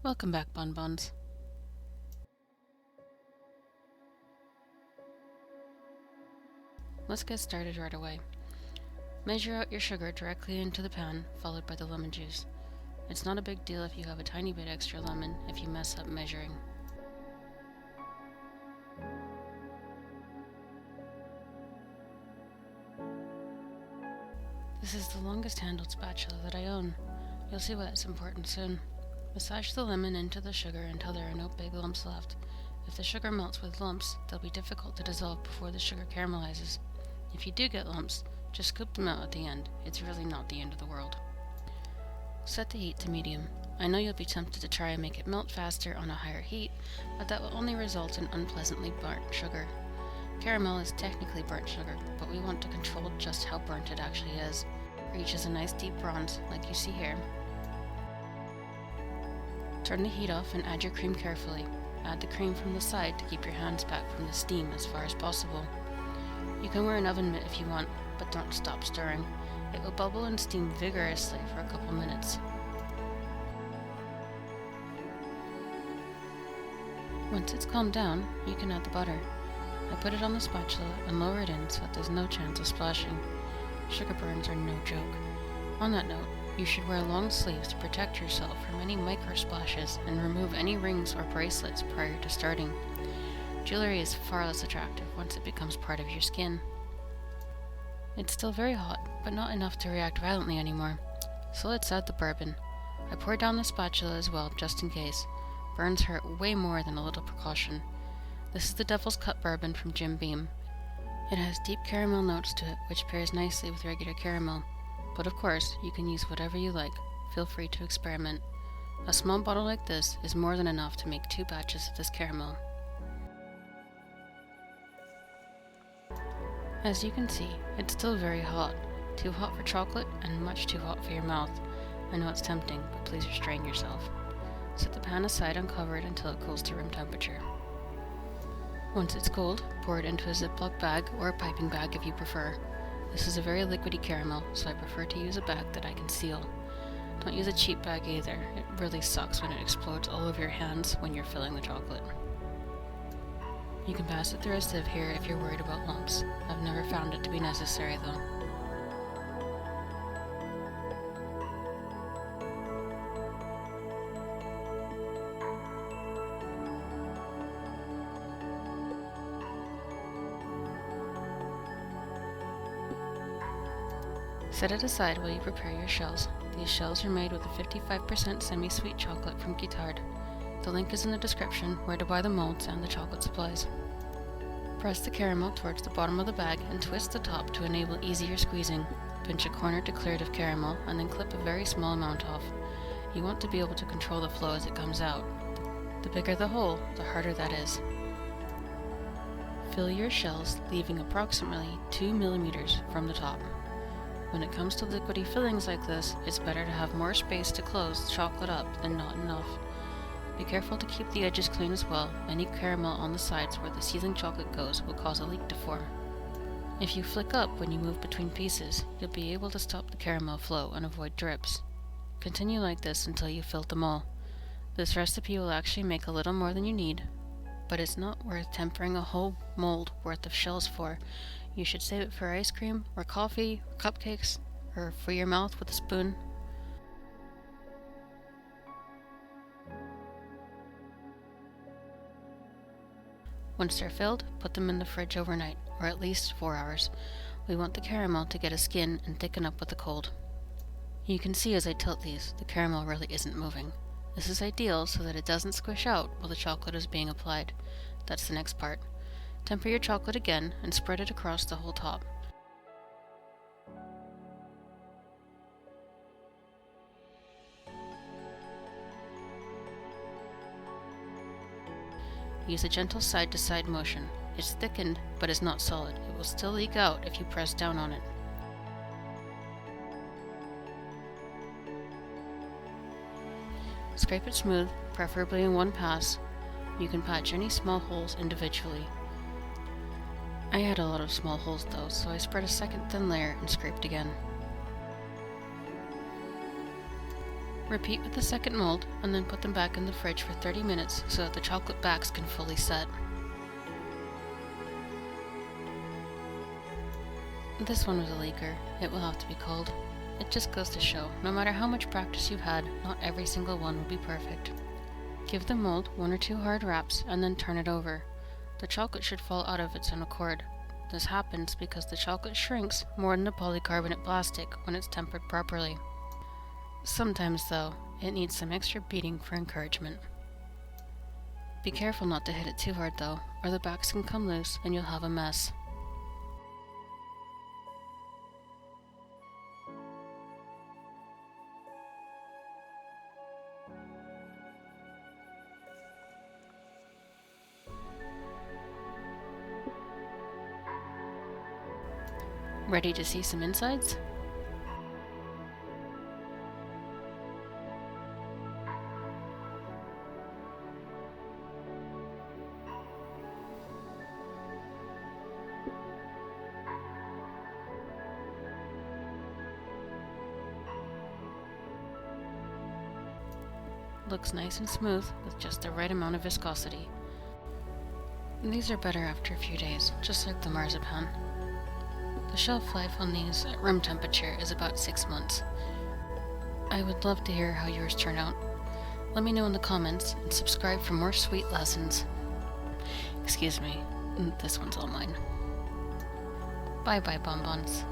Welcome back, bonbons. Let's get started right away. Measure out your sugar directly into the pan, followed by the lemon juice. It's not a big deal if you have a tiny bit extra lemon if you mess up measuring. This is the longest handled spatula that I own. You'll see why it's important soon. Massage the lemon into the sugar until there are no big lumps left. If the sugar melts with lumps, they'll be difficult to dissolve before the sugar caramelizes. If you do get lumps, just scoop them out at the end. It's really not the end of the world. Set the heat to medium. I know you'll be tempted to try and make it melt faster on a higher heat, but that will only result in unpleasantly burnt sugar. Caramel is technically burnt sugar, but we want to control just how burnt it actually is. Reaches a nice deep bronze, like you see here. Turn the heat off and add your cream carefully. Add the cream from the side to keep your hands back from the steam as far as possible. You can wear an oven mitt if you want, but don't stop stirring. It will bubble and steam vigorously for a couple minutes. Once it's calmed down, you can add the butter. I put it on the spatula and lower it in so that there's no chance of splashing. Sugar burns are no joke. On that note, you should wear long sleeves to protect yourself from any micro splashes and remove any rings or bracelets prior to starting. Jewelry is far less attractive once it becomes part of your skin. It's still very hot, but not enough to react violently anymore. So let's add the bourbon. I pour down the spatula as well, just in case. Burns hurt way more than a little precaution. This is the Devil's Cut bourbon from Jim Beam. It has deep caramel notes to it, which pairs nicely with regular caramel. But of course, you can use whatever you like. Feel free to experiment. A small bottle like this is more than enough to make 2 batches of this caramel. As you can see, it's still very hot. Too hot for chocolate and much too hot for your mouth. I know it's tempting, but please restrain yourself. Set the pan aside uncovered until it cools to room temperature. Once it's cold, pour it into a Ziploc bag or a piping bag if you prefer. This is a very liquidy caramel, so I prefer to use a bag that I can seal. Don't use a cheap bag either. It really sucks when it explodes all over your hands when you're filling the chocolate. You can pass it through a sieve here if you're worried about lumps. I've never found it to be necessary though. Set it aside while you prepare your shells. These shells are made with a 55% semi-sweet chocolate from Guitard. The link is in the description where to buy the molds and the chocolate supplies. Press the caramel towards the bottom of the bag and twist the top to enable easier squeezing. Pinch a corner to clear it of caramel and then clip a very small amount off. You want to be able to control the flow as it comes out. The bigger the hole, the harder that is. Fill your shells, leaving approximately 2 millimeters from the top. When it comes to liquidy fillings like this, it's better to have more space to close the chocolate up than not enough. Be careful to keep the edges clean as well. Any caramel on the sides where the sealing chocolate goes will cause a leak to form. If you flick up when you move between pieces, you'll be able to stop the caramel flow and avoid drips. Continue like this until you've filled them all. This recipe will actually make a little more than you need, but it's not worth tempering a whole mold worth of shells for. You should save it for ice cream, or coffee, or cupcakes, or for your mouth with a spoon. Once they're filled, put them in the fridge overnight, or at least 4 hours. We want the caramel to get a skin and thicken up with the cold. You can see as I tilt these, the caramel really isn't moving. This is ideal so that it doesn't squish out while the chocolate is being applied. That's the next part. Temper your chocolate again and spread it across the whole top. Use a gentle side-to-side motion. It's thickened, but is not solid. It will still leak out if you press down on it. Scrape it smooth, preferably in one pass. You can patch any small holes individually. I had a lot of small holes though, so I spread a second thin layer and scraped again. Repeat with the second mold, and then put them back in the fridge for 30 minutes so that the chocolate backs can fully set. This one was a leaker. It will have to be cold. It just goes to show, no matter how much practice you've had, not every single one will be perfect. Give the mold 1 or 2 hard wraps, and then turn it over. The chocolate should fall out of its own accord. This happens because the chocolate shrinks more than the polycarbonate plastic when it's tempered properly. Sometimes, though, it needs some extra beating for encouragement. Be careful not to hit it too hard, though, or the backs can come loose and you'll have a mess. Ready to see some insides? Looks nice and smooth with just the right amount of viscosity. These are better after a few days, just like the marzipan. The shelf life on these at room temperature is about 6 months. I would love to hear how yours turn out. Let me know in the comments and subscribe for more sweet lessons. Excuse me, this one's all mine. Bye bye bonbons.